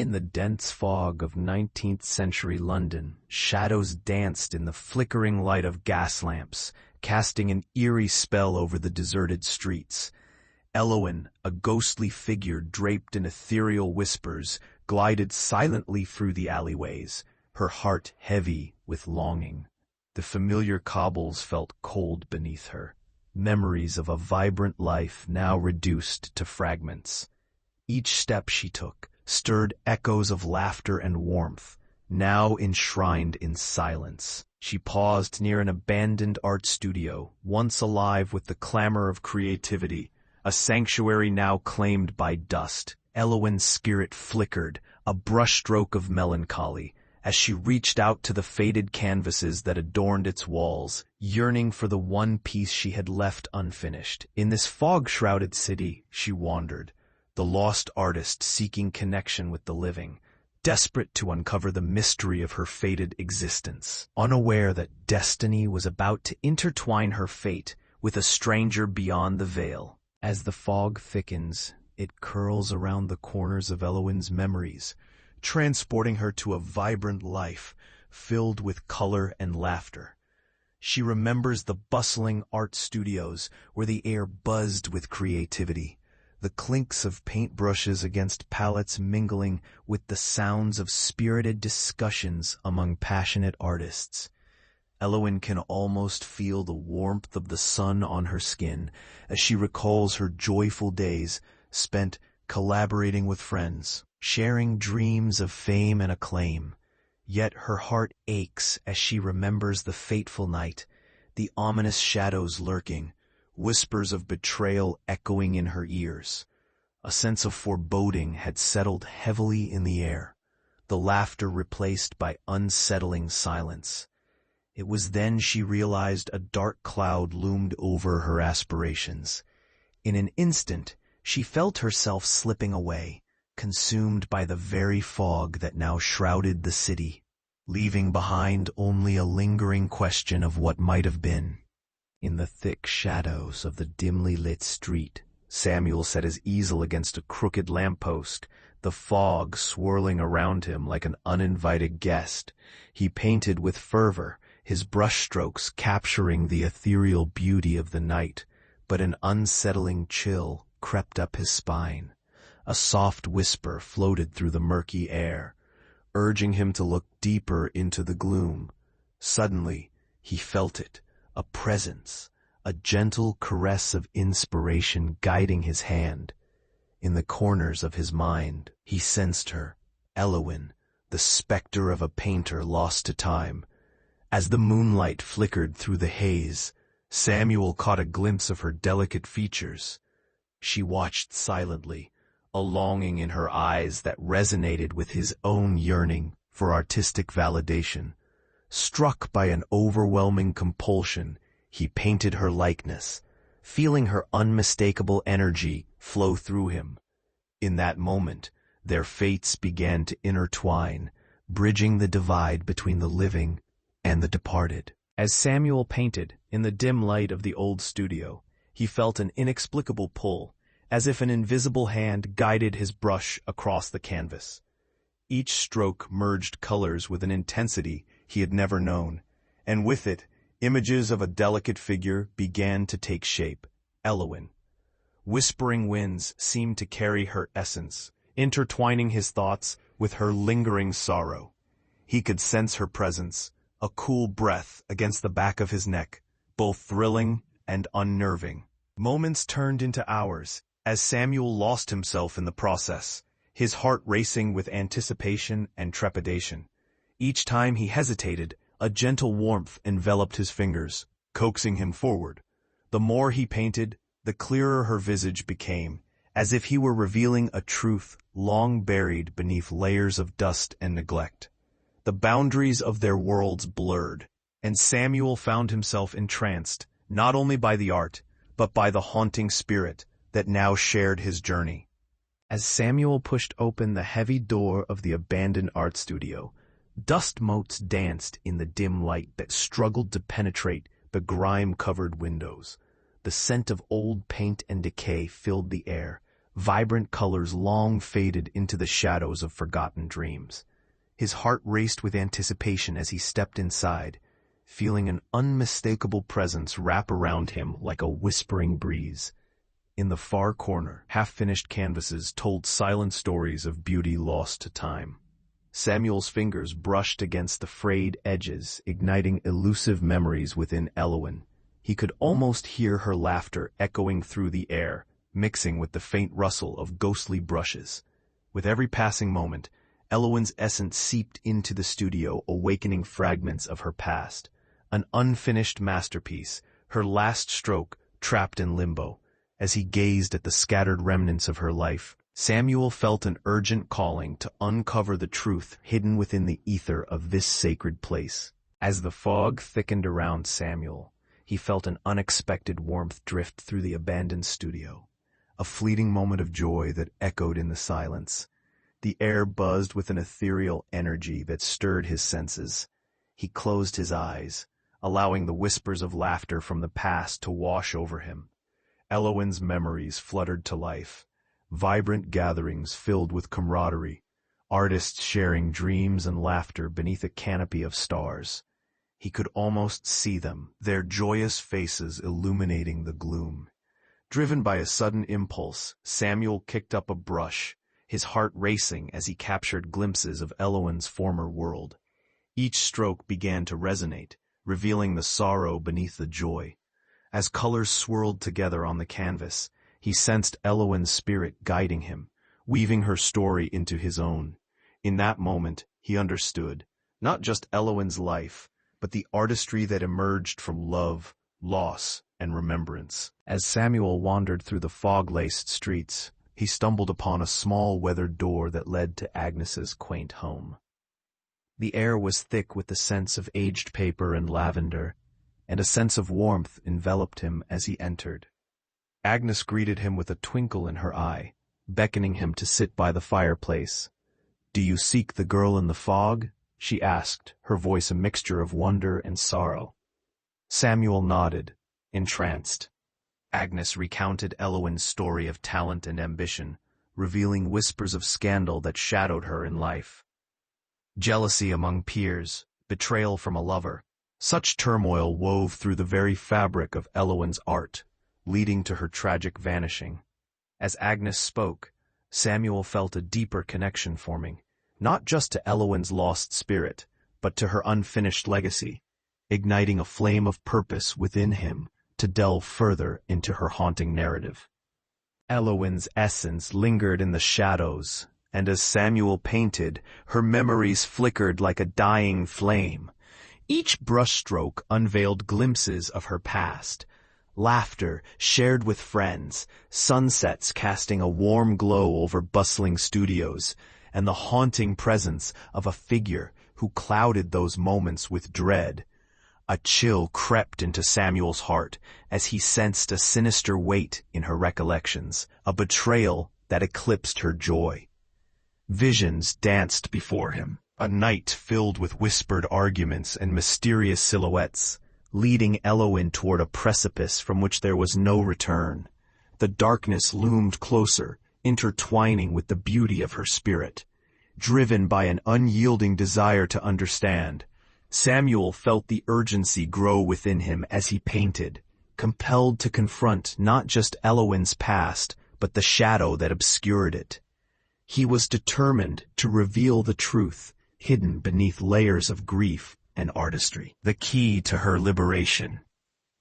In the dense fog of 19th-century London, shadows danced in the flickering light of gas lamps, casting an eerie spell over the deserted streets. Elowen, a ghostly figure draped in ethereal whispers, glided silently through the alleyways, her heart heavy with longing. The familiar cobbles felt cold beneath her, memories of a vibrant life now reduced to fragments. Each step she took stirred echoes of laughter and warmth, now enshrined in silence. She paused near an abandoned art studio, once alive with the clamor of creativity, a sanctuary now claimed by dust. Elowen's spirit flickered, a brushstroke of melancholy, as she reached out to the faded canvases that adorned its walls, yearning for the one piece she had left unfinished. In this fog-shrouded city, she wandered, the lost artist seeking connection with the living, desperate to uncover the mystery of her fated existence, unaware that destiny was about to intertwine her fate with a stranger beyond the veil. As the fog thickens, it curls around the corners of Elowen's memories, transporting her to a vibrant life filled with color and laughter. She remembers the bustling art studios where the air buzzed with creativity, the clinks of paintbrushes against palettes mingling with the sounds of spirited discussions among passionate artists. Elowen can almost feel the warmth of the sun on her skin as she recalls her joyful days spent collaborating with friends, sharing dreams of fame and acclaim. Yet her heart aches as she remembers the fateful night, the ominous shadows lurking, whispers of betrayal echoing in her ears. A sense of foreboding had settled heavily in the air, the laughter replaced by unsettling silence. It was then she realized a dark cloud loomed over her aspirations. In an instant, she felt herself slipping away, consumed by the very fog that now shrouded the city, leaving behind only a lingering question of what might have been. In the thick shadows of the dimly lit street, Samuel set his easel against a crooked lamppost, the fog swirling around him like an uninvited guest. He painted with fervor, his brushstrokes capturing the ethereal beauty of the night, but an unsettling chill crept up his spine. A soft whisper floated through the murky air, urging him to look deeper into the gloom. Suddenly, he felt it, a presence, a gentle caress of inspiration guiding his hand. In the corners of his mind, he sensed her, Elowen, the specter of a painter lost to time. As the moonlight flickered through the haze, Samuel caught a glimpse of her delicate features. She watched silently, a longing in her eyes that resonated with his own yearning for artistic validation. Struck by an overwhelming compulsion, he painted her likeness, feeling her unmistakable energy flow through him. In that moment, their fates began to intertwine, bridging the divide between the living and the departed. As Samuel painted in the dim light of the old studio, he felt an inexplicable pull, as if an invisible hand guided his brush across the canvas. Each stroke merged colors with an intensity he had never known, and with it, images of a delicate figure began to take shape, Elowen. Whispering winds seemed to carry her essence, intertwining his thoughts with her lingering sorrow. He could sense her presence, a cool breath against the back of his neck, both thrilling and unnerving. Moments turned into hours, as Samuel lost himself in the process, his heart racing with anticipation and trepidation. Each time he hesitated, a gentle warmth enveloped his fingers, coaxing him forward. The more he painted, the clearer her visage became, as if he were revealing a truth long buried beneath layers of dust and neglect. The boundaries of their worlds blurred, and Samuel found himself entranced, not only by the art, but by the haunting spirit that now shared his journey. As Samuel pushed open the heavy door of the abandoned art studio, dust motes danced in the dim light that struggled to penetrate the grime-covered windows. The scent of old paint and decay filled the air, vibrant colors long faded into the shadows of forgotten dreams. His heart raced with anticipation as he stepped inside, feeling an unmistakable presence wrap around him like a whispering breeze. In the far corner, half-finished canvases told silent stories of beauty lost to time. Samuel's fingers brushed against the frayed edges, igniting elusive memories within Elowyn. He could almost hear her laughter echoing through the air, mixing with the faint rustle of ghostly brushes. With every passing moment, Elowyn's essence seeped into the studio, awakening fragments of her past. An unfinished masterpiece, her last stroke trapped in limbo. As he gazed at the scattered remnants of her life, Samuel felt an urgent calling to uncover the truth hidden within the ether of this sacred place. As the fog thickened around Samuel, he felt an unexpected warmth drift through the abandoned studio, a fleeting moment of joy that echoed in the silence. The air buzzed with an ethereal energy that stirred his senses. He closed his eyes, allowing the whispers of laughter from the past to wash over him. Elowyn's memories fluttered to life, vibrant gatherings filled with camaraderie, artists sharing dreams and laughter beneath a canopy of stars. He could almost see them, their joyous faces illuminating the gloom. Driven by a sudden impulse, Samuel kicked up a brush, his heart racing as he captured glimpses of Elowyn's former world. Each stroke began to resonate, revealing the sorrow beneath the joy. As colors swirled together on the canvas, he sensed Elowyn's spirit guiding him, weaving her story into his own. In that moment, he understood, not just Elowyn's life, but the artistry that emerged from love, loss, and remembrance. As Samuel wandered through the fog-laced streets, he stumbled upon a small weathered door that led to Agnes's quaint home. The air was thick with the scents of aged paper and lavender, and a sense of warmth enveloped him as he entered. Agnes greeted him with a twinkle in her eye, beckoning him to sit by the fireplace. "Do you seek the girl in the fog?" she asked, her voice a mixture of wonder and sorrow. Samuel nodded, entranced. Agnes recounted Elowyn's story of talent and ambition, revealing whispers of scandal that shadowed her in life. Jealousy among peers, betrayal from a lover, such turmoil wove through the very fabric of Elowyn's art, leading to her tragic vanishing. As Agnes spoke, Samuel felt a deeper connection forming, not just to Elowyn's lost spirit, but to her unfinished legacy, igniting a flame of purpose within him to delve further into her haunting narrative. Elowyn's essence lingered in the shadows, and as Samuel painted, her memories flickered like a dying flame. Each brushstroke unveiled glimpses of her past, laughter shared with friends, sunsets casting a warm glow over bustling studios, and the haunting presence of a figure who clouded those moments with dread. A chill crept into Samuel's heart as he sensed a sinister weight in her recollections, a betrayal that eclipsed her joy. Visions danced before him, a night filled with whispered arguments and mysterious silhouettes, leading Elowyn toward a precipice from which there was no return. The darkness loomed closer, intertwining with the beauty of her spirit. Driven by an unyielding desire to understand, Samuel felt the urgency grow within him as he painted, compelled to confront not just Elowyn's past, but the shadow that obscured it. He was determined to reveal the truth hidden beneath layers of grief and artistry, the key to her liberation.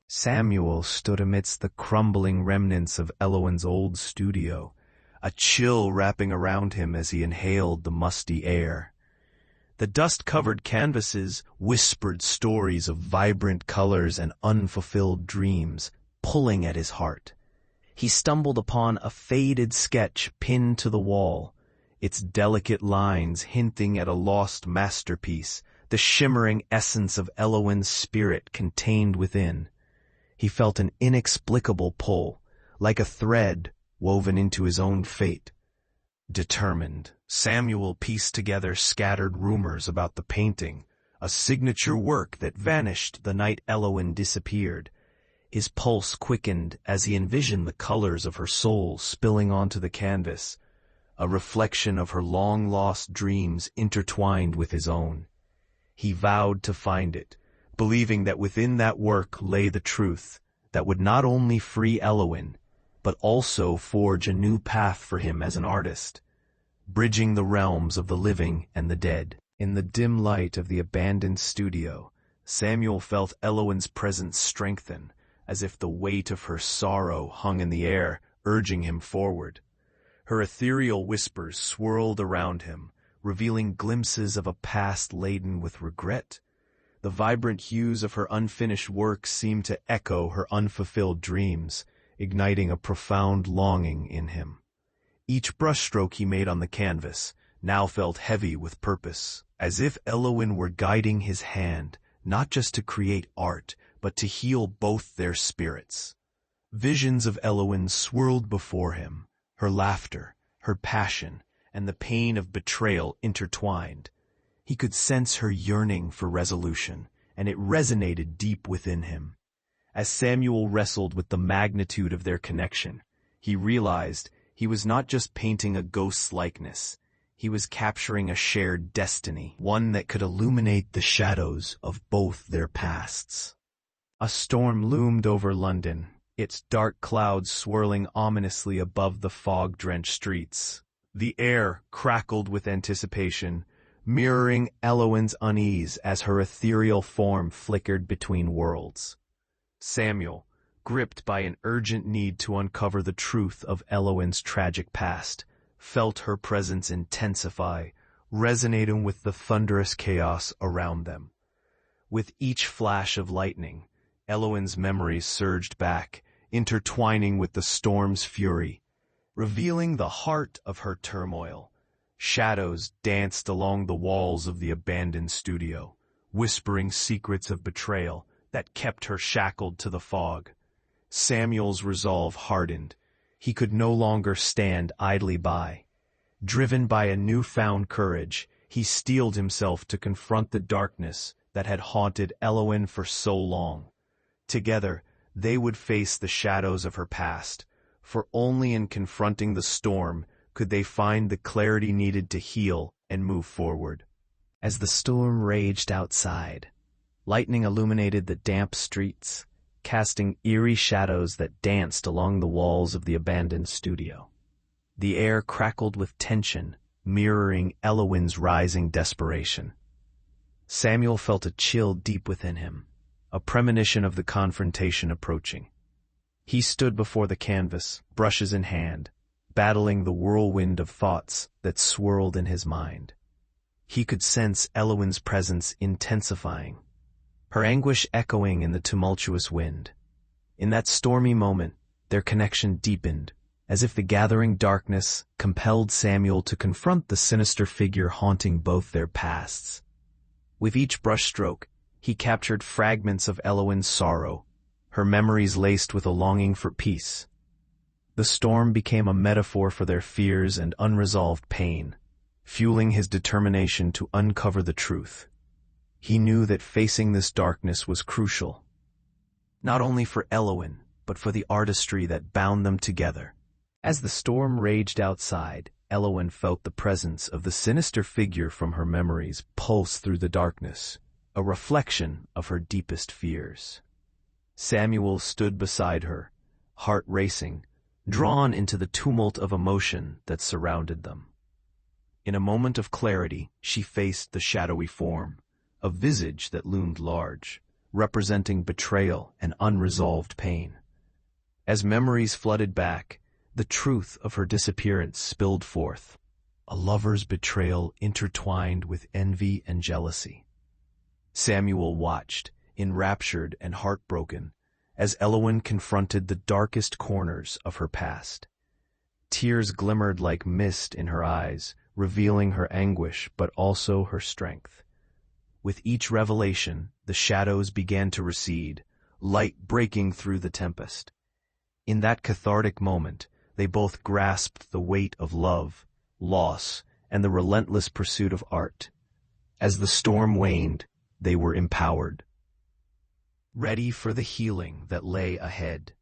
Samuel stood amidst the crumbling remnants of Elowyn's old studio, a chill wrapping around him as he inhaled the musty air. The dust-covered canvases whispered stories of vibrant colors and unfulfilled dreams, pulling at his heart. He stumbled upon a faded sketch pinned to the wall, its delicate lines hinting at a lost masterpiece, the shimmering essence of Elowyn's spirit contained within. He felt an inexplicable pull, like a thread woven into his own fate. Determined, Samuel pieced together scattered rumors about the painting, a signature work that vanished the night Elowyn disappeared. His pulse quickened as he envisioned the colors of her soul spilling onto the canvas, a reflection of her long-lost dreams intertwined with his own. He vowed to find it, believing that within that work lay the truth that would not only free Elowin, but also forge a new path for him as an artist, bridging the realms of the living and the dead. In the dim light of the abandoned studio, Samuel felt Elowin's presence strengthen, as if the weight of her sorrow hung in the air, urging him forward. Her ethereal whispers swirled around him, revealing glimpses of a past laden with regret. The vibrant hues of her unfinished work seemed to echo her unfulfilled dreams, igniting a profound longing in him. Each brushstroke he made on the canvas now felt heavy with purpose, as if Elowin were guiding his hand, not just to create art, but to heal both their spirits. Visions of Elowin swirled before him, her laughter, her passion, and the pain of betrayal intertwined. He could sense her yearning for resolution, and it resonated deep within him. As Samuel wrestled with the magnitude of their connection, he realized he was not just painting a ghost's likeness. He was capturing a shared destiny, one that could illuminate the shadows of both their pasts. A storm loomed over London, its dark clouds swirling ominously above the fog-drenched streets. The air crackled with anticipation, mirroring Elowin's unease as her ethereal form flickered between worlds. Samuel, gripped by an urgent need to uncover the truth of Elowin's tragic past, felt her presence intensify, resonating with the thunderous chaos around them. With each flash of lightning, Elowin's memories surged back, intertwining with the storm's fury. Revealing the heart of her turmoil, shadows danced along the walls of the abandoned studio, whispering secrets of betrayal that kept her shackled to the fog. Samuel's resolve hardened. He could no longer stand idly by. Driven by a newfound courage, he steeled himself to confront the darkness that had haunted Elowin for so long. Together, they would face the shadows of her past, for only in confronting the storm could they find the clarity needed to heal and move forward. As the storm raged outside, lightning illuminated the damp streets, casting eerie shadows that danced along the walls of the abandoned studio. The air crackled with tension, mirroring Elowin's rising desperation. Samuel felt a chill deep within him, a premonition of the confrontation approaching. He stood before the canvas, brushes in hand, battling the whirlwind of thoughts that swirled in his mind. He could sense Elowin's presence intensifying, her anguish echoing in the tumultuous wind. In that stormy moment, their connection deepened, as if the gathering darkness compelled Samuel to confront the sinister figure haunting both their pasts. With each brushstroke, he captured fragments of Elowin's sorrow, her memories laced with a longing for peace. The storm became a metaphor for their fears and unresolved pain, fueling his determination to uncover the truth. He knew that facing this darkness was crucial, not only for Elowin, but for the artistry that bound them together. As the storm raged outside, Elowin felt the presence of the sinister figure from her memories pulse through the darkness, a reflection of her deepest fears. Samuel stood beside her, heart racing, drawn into the tumult of emotion that surrounded them. In a moment of clarity, she faced the shadowy form, a visage that loomed large, representing betrayal and unresolved pain. As memories flooded back, the truth of her disappearance spilled forth, a lover's betrayal intertwined with envy and jealousy. Samuel watched, enraptured and heartbroken, as Elowin confronted the darkest corners of her past. Tears glimmered like mist in her eyes, revealing her anguish but also her strength. With each revelation, the shadows began to recede, light breaking through the tempest. In that cathartic moment, they both grasped the weight of love, loss, and the relentless pursuit of art. As the storm waned, they were empowered. ready for the healing that lay ahead.